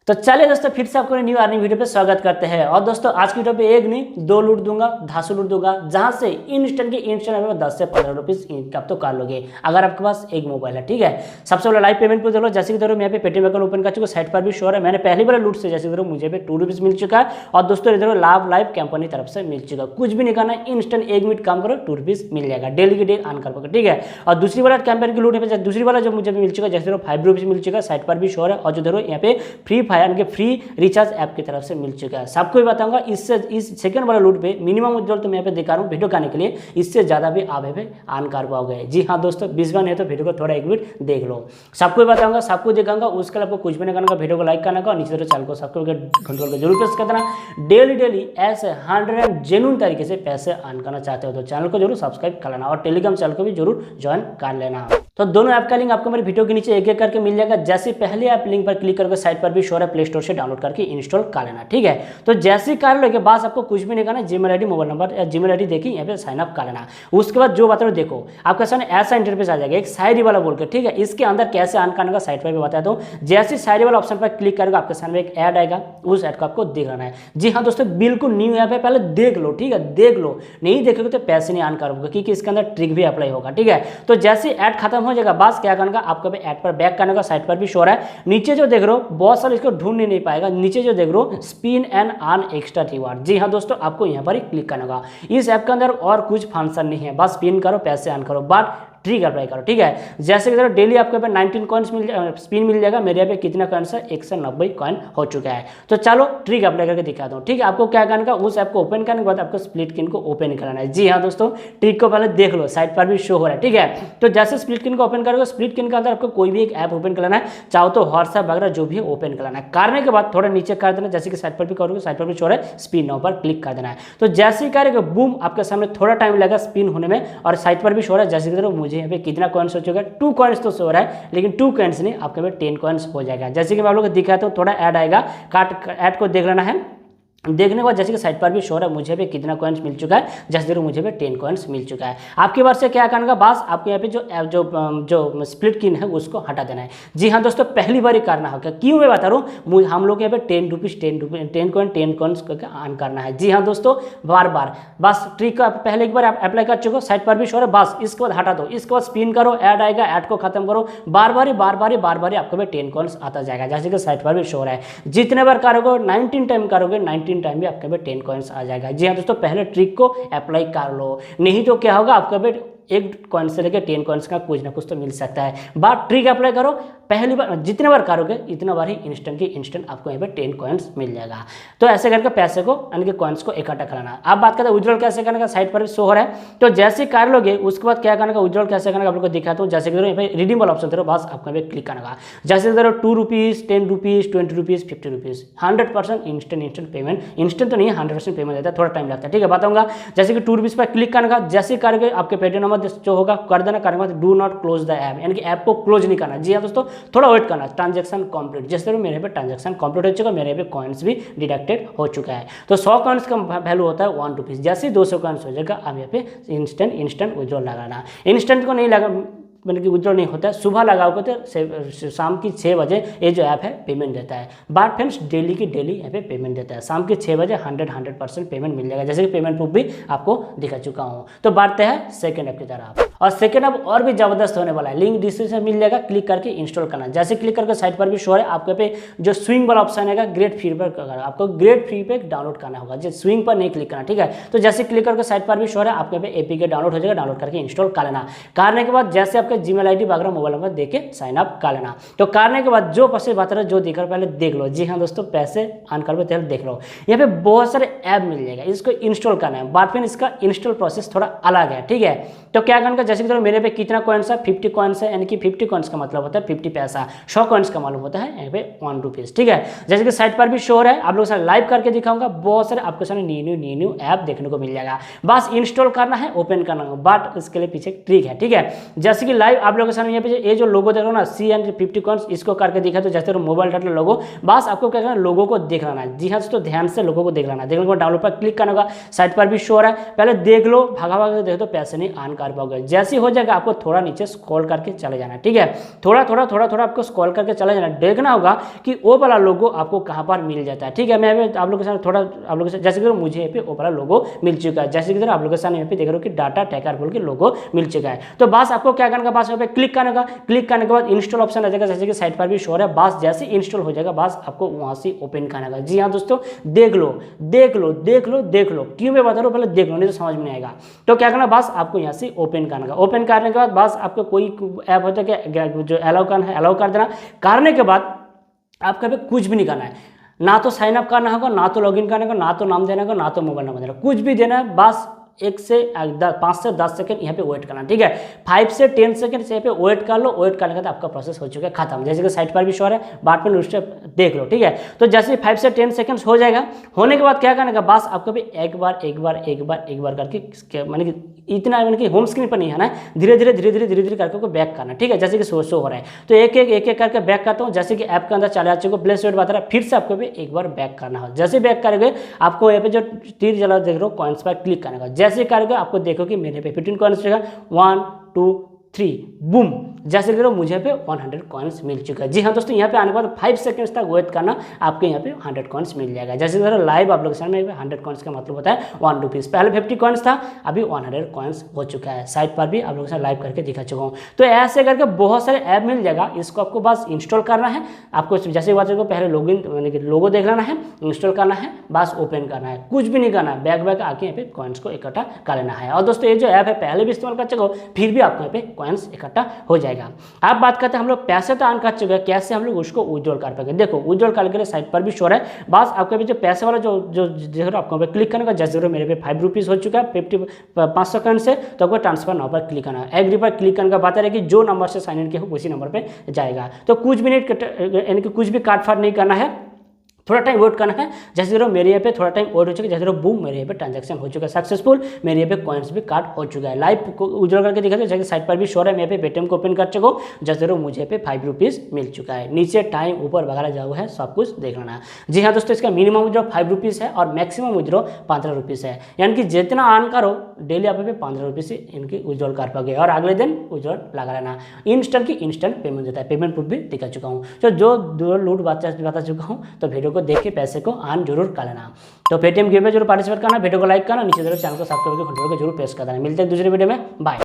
तो चलिए दोस्तों फिर से आपको न्यू अर्निंग वीडियो पे स्वागत करते हैं। और दोस्तों आज की वीडियो पे एक नहीं दो लूट दूंगा, धासु लूट दूंगा, जहां से इंस्टेंट के इंस्टेंट में 10 से 15 रुपीज इनकम तो कर लोगे अगर आपके पास एक मोबाइल है। ठीक है, सबसे पहले लाइव पेमेंट पे चलो। जैसे कि मैं यहाँ पे पेटीएम अकाउंट ओपन कर चुका, साइट पर भी शो है। मैंने पहली बार लूट से जैसे मुझे पे 2 रुपीज मिल चुका है। और दोस्तों इधर लाइव कंपनी तरफ से मिल चुका, कुछ भी नहीं करना है, इंस्टेंट 1 मिनट काम करो 2 रुपीज मिल जाएगा, डेली की डेली अर्न कर पाओगे। ठीक है, और दूसरी वाला कैंपेन की लूट है, दूसरी वाला जो मुझे मिल चुका है जैसे 5 रुपीज मिल चुका है, साइट पर भी शो है। और जो देखो यहाँ पे फ्री फायर के फ्री रिचार्ज ऐप की तरफ से मिल चुका है। सबको भी बताऊंगा इससे इस सेकंड वाला लूट पे मिनिमम विड्रॉल तो मैं यहाँ पे दिखा रहा हूँ वीडियो करने के लिए, इससे ज्यादा भी आप पे अर्न कर पाओगे। जी हाँ दोस्तों, 20 बार नहीं तो वीडियो को थोड़ा एक मिनट देख लो। सबको बताऊंगा, सबको दिखाऊंगा, उसके लिए आपको कुछ भी नहीं करना का, वीडियो को लाइक करना का, नीचे चैनल को सब्सक्राइब घंटों को जरूर प्रेस कर देना। डेली ऐसे 100 जेन्युइन तरीके से पैसे अर्न करना चाहते हो तो चैनल को जरूर सब्सक्राइब कर लेना और टेलीग्राम चैनल को भी जरूर ज्वाइन कर लेना। तो दोनों ऐप का लिंक आपको मेरे वीडियो के नीचे एक एक करके मिल जाएगा। जैसे पहले आप लिंक पर क्लिक करके साइट पर भी शो है, प्ले स्टोर से डाउनलोड करके इंस्टॉल कर लेना। ठीक है, तो जैसे कर लो के बाद आपको कुछ भी नहीं करना, जीमेल आईडी मोबाइल नंबर या जीमेल आईडी देखिए यहाँ पे साइन अप कर लेना। उसके बाद जो बता रहे देखो आपके सामने ऐसा इंटरफेस आ जाएगा, एक शायरी वाला बोल के। ठीक है, इसके अंदर कैसे अर्न करने का साइट पर भी बताता हूँ। जैसे शायरी वाला ऑप्शन पर क्लिक करेगा आपके सामने एक ऐड आएगा, उस ऐड को आपको देख लेना है। जी हाँ दोस्तों, बिल्कुल न्यू ऐप है, पहले देख लो। ठीक है, देख लो, नहीं देखोगे तो पैसे नहीं अर्न करोगे क्योंकि इसके अंदर ट्रिक भी अप्लाई होगा। ठीक है, तो जैसे ऐड खत्म हो जाएगा बस क्या करना, आपको ऐड पर बैक करने का, साइट पर भी शो रहा है। नीचे जो देख रहे हो बहुत सारे इसको ढूंढ नहीं पाएगा, नीचे जो देख रहे हो spin and earn extra reward. जी हाँ दोस्तों, आपको यहाँ पर ही क्लिक करना होगा। इस ऐप के अंदर और कुछ फंक्शन नहीं है, बस स्पिन करो पैसे अर्न करो, बट ट्रिक अप्लाई करो। ठीक है, जैसे कि डेली आपको यहाँ पे 19 कॉइन्स स्पिन मिल जाएगा। मेरे यहाँ पे कितना कॉइन्स है, 190 कॉइन हो चुका है। तो चलो ट्रिक अप्लाई करके दिखाता हूँ। ठीक है, आपको क्या करना है, उस ऐप को ओपन करने के बाद आपको स्प्लिट स्क्रीन को ओपन कराना है। जी हाँ दोस्तों, ट्रिक को पहले देख लो, साइट पर भी शो हो रहा है। ठीक है, तो जैसे स्प्लिट स्क्रीन को ओपन करोगे, स्प्लिट स्क्रीन के अंदर आपको कोई भी एक ऐप ओपन कराना है, चाहो तो व्हाट्सएप वगैरह जो भी है ओपन कराना है। करने के बाद थोड़ा नीचे कर देना, जैसे कि साइट पर भी करोगे, साइट पर भी शो रहा है, स्पिन नाउ पर क्लिक कर देना है। तो जैसे ही करेगा बूम, आपके सामने थोड़ा टाइम लगेगा स्पिन होने में और साइट पर भी शो रहा है। जैसे कि मुझे यहाँ पे कितना कॉइन्स हो चुका है, 2 कॉइन्स तो शो रहा है, लेकिन 2 कॉइन्स नहीं, आपके पास 10 कॉइन्स हो जाएगा। जैसे कि मैं आप लोगों को दिखाता हूँ, थोड़ा ऐड आएगा, ऐड को देख लेना है। देखने के बाद जैसे कि साइट पर भी शो रहा है, मुझे भी कितना कॉइन्स मिल चुका है, जैसे मुझे भी 10 कॉइन्स मिल चुका है। आपकी बार से क्या करना है, बस आपको यहाँ पे जो स्प्लिट स्क्रीन है उसको हटा देना है। जी हाँ दोस्तों, पहली बार ही करना होगा। क्यों मैं बता रहा हूँ, हम लोग यहाँ पे 10 रुपीज 10 कॉइन्स करके अर्न करना है। जी हाँ दोस्तों, बार बस ट्रिक को पहले एक बार आप अप्लाई कर चुको, साइट पर भी शो रहा है, बस इसके बाद हटा दो, इसके बाद स्पिन करो, ऐड आएगा, ऐड को खत्म करो, बार बार आपको भी 10 कॉइन्स आता जाएगा। जैसे कि साइट पर भी शो रहा है, जितने बार करोगे 19 टाइम करोगे, 19 टाइम भी आपके 10 कॉइन्स आ जाएगा। जी हाँ दोस्तों, पहले ट्रिक को अप्लाई कर लो, नहीं तो क्या होगा, आपका भी 1 कॉइन से लेकर 10 कॉइन्स का कुछ ना कुछ तो मिल सकता है। बात ट्रिक अप्लाई करो, पहली बार जितने बार करोगे इतना बार ही इंस्टेंट आपको यहाँ पे 10 कॉइन्स मिल जाएगा। तो ऐसे करके पैसे को यानी कि कॉइन्स को इकट्ठा कराना। अब बात करते हैं विड्रॉल कैसे करने का, साइट पर भी शो हो रहा है। तो जैसे कर लोगे उसके बाद क्या करने का, विड्रॉल कैसे करने का आप लोग को दिखाता हूँ। जैसे यहाँ पे रिडीम वाला ऑप्शन दे, बस आपको यहाँ पे क्लिक करना। जैसे 2 rupees 10 rupees 20 rupees 50 rupees 100% instant payment, instant तो नहीं है, 100% पेमेंट देता है, थोड़ा टाइम लगता है। ठीक है, बताऊंगा। जैसे कि 2 रुपीज पर क्लिक करने का, जैसे करके आपके पेटीएम नंबर जो होगा कर देना, करने के बाद do not close the app, यानी कि ऐप को क्लोज नहीं करना। जी हाँ दोस्तों, थोड़ा वेट करना, ट्रांजैक्शन कंप्लीट। जैसे मेरे पे ट्रांजैक्शन कंप्लीट हो चुका, मेरे पे कॉइन्स भी डिडक्टेड हो चुका है। तो 100 कॉइन्स का वैल्यू होता है 1 रुपीज। जैसे ही 200 कॉइन्स हो जाएगा, अब यहाँ पे इंस्टेंट विड्रॉल लगाना। इंस्टेंट को नहीं लगा मतलब कि विड्रॉल नहीं होता है, सुबह लगाओगे तो शाम की 6 बजे ये जो ऐप है पेमेंट देता है। बट फ्रेंड्स डेली की डेली यहाँ पे पेमेंट देता है, शाम के 6 बजे 100% पेमेंट मिल जाएगा। जैसे कि पेमेंट प्रूफ भी आपको दिखा चुका हूँ। तो बढ़ते हैं सेकेंड ऐप की तरफ, और सेकेंड ऐप और भी जबरदस्त होने वाला है, लिंक डिस्क्रिप्शन मिल जाएगा, क्लिक करके इंस्टॉल करना। जैसे क्लिक करके साइट पर भी शो है, आपके पे जो स्विंग वाला ऑप्शन है ग्रेट फ्री पर, आपको ग्रेट फ्री पे डाउनलोड करना होगा, जो स्विंग पर नहीं क्लिक करना। ठीक है, तो जैसे क्लिक करके साइट पर भी शो है, आपके पे एपीके डाउनलोड हो जाएगा, डाउनलोड करके इंस्टॉल कर लेना। करने के बाद जैसे आपके जीमेल आईडी वगैरह मोबाइल नंबर देके साइन अप कर लेना। तो करने के बाद जो पैसे बता रहे जो दिख रहा है पहले देख लो। जी हाँ दोस्तों, पैसे अर्न कर पहले देख लो। यहाँ पे बहुत सारे ऐप मिल जाएगा, इसको इंस्टॉल करना है, बट फिर इसका इंस्टॉल प्रोसेस थोड़ा अलग है। ठीक है, तो क्या करना, जैसे कि मेरे पे कितना कॉइन्स है, 50 कॉइन्स है, यानी कि 50 कॉइन्स का मतलब होता है 50 पैसा, 100 कॉइन्स का मालूम होता है यहाँ पे 1 रुपीज। ठीक है, जैसे कि साइट पर भी शो है, आप लोगों के साथ लाइव करके दिखाऊंगा, बहुत सारे आपके सामने न्यू ऐप देखने को मिल जाएगा। बस इंस्टॉल करना है, ओपन करना है, बट इसके लिए पीछे ट्रिक है। ठीक है, जैसे कि लाइव आप लोगों के सामने यहाँ पे ये जो लोगो देख रहे हो ना, C&50 कॉइन्स, इसको करके दिखा, तो जैसे मोबाइल डाटा लोगो, बस आपको क्या करना है, लोगो को देख लेना है। जी हाँ दोस्तों, ध्यान से लोगों को देख लेना, देखने को डाउनलोड पर क्लिक करना होगा, साइट पर भी शो है, पहले देख लो, भागा देख दो, पैसे नहीं अर्न कर पाओगे। जैसे ही हो जाएगा आपको थोड़ा नीचे स्क्रॉल करके चले जाना, ठीक है, थोड़ा थोड़ा आपको स्क्रॉल करके चले जाना, देखना होगा कि वो वाला लोगो आपको कहाँ पर मिल जाता है, ठीक है। मैं आप लोगों के साथ थोड़ा आप लोगों से जैसे कि मुझे यहाँ पे वो वाला लोगो मिल चुका है, जैसे कि आप लोगों के साथ यहाँ पे देख रहे हो कि डाटा टैकर बोल के लोगो मिल चुका है। तो बस आपको क्या करने का, बस यहाँ पे क्लिक करने का, क्लिक करने के बाद इंस्टॉल ऑप्शन आ जाएगा, जैसे कि साइट पर भी शो है, बस जैसे इंस्टॉल हो जाएगा बस आपको वहां से ओपन करने का। जी हाँ दोस्तों, देख लो देख लो देख लो देख लो, क्यों मैं बता रहा हूँ, पहले देख लो नहीं तो समझ में नहीं आएगा। तो क्या करना, बस आपको यहाँ से ओपन करने का, ओपन करने के बाद बस आपको कोई ऐप होता है कि जो अलाउ करना है अलाउ कर देना, करने के बाद आपका पे कुछ भी नहीं करना है, ना तो साइन अप करना होगा, ना तो लॉगिन करने का, ना तो नाम देना होगा, ना तो मोबाइल नंबर देना, कुछ भी देना है, बस 5 से 10 सेकंड यहाँ पे वेट करना, ठीक है, 5 से 10 सेकंड से यहाँ पे वेट कर लो, वेट करने के बाद आपका प्रोसेस हो चुका है खत्म, जैसे कि साइट पर भी शो है, बाद में स्टेप देख लो, ठीक है। तो जैसे 5 से 10 सेकंड्स हो जाएगा, होने के बाद क्या करने का, बस आपको भी एक बार करके माने कि इतना माने कि होम स्क्रीन पर नहीं आना है, धीरे धीरे करके बैक करना, ठीक है, जैसे कि शो हो रहा है। तो एक करके बैक करता हूँ, जैसे कि ऐप के अंदर चले जाते हो, प्ले स्टोर बता रहा है, फिर से आपको भी एक बार बैक करना हो, जैसे बैक करेंगे आपको यहाँ पे जो तीर जला देख रहे हो कॉइन्स पर क्लिक करने का, जैसे करेंगे आपको देखो कि मेरे पे 15 कॉइन्स रहेगा, 1 2 3 बूम, जैसे करो मुझे पे 100 कॉइन्स मिल चुका है। जी हाँ दोस्तों, यहाँ पे आने के बाद 5 सेकंड्स तक वेट करना, आपके यहाँ पे 100 कॉइन्स मिल जाएगा। जैसे करो लाइव आप लोग सामने 100 कॉइन्स का मतलब होता है 1 रुपीज़, पहले 50 कॉइन्स था, अभी 100 कॉइन्स हो चुका है, साइट पर भी आप लोगों से लाइव करके दिखा चुका हूँ। तो ऐसे करके बहुत सारे ऐप मिल जाएगा, इसको आपको बस इंस्टॉल करना है, आपको जैसे बात को पहले लॉगिन यानी कि लोगो देख लेना है, इंस्टॉल करना है, बस ओपन करना है, कुछ भी नहीं करना है, बैक आके यहाँ पे कॉइन्स को इकट्ठा कर लेना है। और दोस्तों ये जो ऐप है पहले भी इस्तेमाल कर चुका हो, फिर भी आपको यहाँ पे कॉइन्स इकट्ठा हो जाएगा। आप बात करते हैं हम लोग पैसे तो अर्न कर चुके हैं, कैसे हम लोग उसको विड्रॉल कर पाएंगे। देखो विड्रॉल करने के लिए साइट पर भी शो है, बस आपके भी जो पैसे वाला जो देखो आपको पे क्लिक करने का, जैसे मेरे पे 5 रुपीज़ हो चुका है 500 सेकंड से, तो आपको ट्रांसफर नाउ पर क्लिक करना है, एग्री पर क्लिक करने का बता रहे कि जो नंबर से साइन इन किया हो उसी नंबर पर जाएगा। तो कुछ भी नहीं यानी कि कुछ भी काट फाट नहीं करना है, थोड़ा टाइम वेट करना है, जैसे करो मेरे यहाँ पे थोड़ा टाइम वेट हो चुका है, जैसे करो बूम मेरे यहाँ पे ट्रांजैक्शन हो चुका है सक्सेसफुल, मेरे यहाँ पे कॉइन्स भी काट हो चुका है। लाइव को उज्जवल करके दिखा, जैसे साइट पर भी शो है, मैं पे पेटीएम को ओपन कर चुका हूँ, जैसे करो मुझे पे 5 रुपीज़ मिल चुका है, नीचे टाइम ऊपर वगैरह जो है सब कुछ देख लेना है। जी हाँ दोस्तों, इसका मिनिमम विड्रॉ 5 रुपीज़ है और मैक्सिमम विड्रॉ 15 रुपीज़ है, यानी कि जितना अर्न करो डेली आप पे 15 रुपीज़ इनकी विड्रॉल कर पाओगे और अगले दिन विड्रॉल लगा लेना। इंस्टेंट की इंस्टेंट पेमेंट देता है, पेमेंट प्रूफ भी दिखा चुका हूँ। तो जो दो लूट बता चुका हूँ, तो वीडियो को देख के पैसे को आन जरूर कर लेना। तो पेटीएम गेम में जरूर पार्टिसिपेट करना, वीडियो को लाइक करना, नीचे जरूर चैनल को सब्सक्राइब करके घंटे को जरूर प्रेस कर देना। मिलते हैं दूसरे वीडियो में, बाय।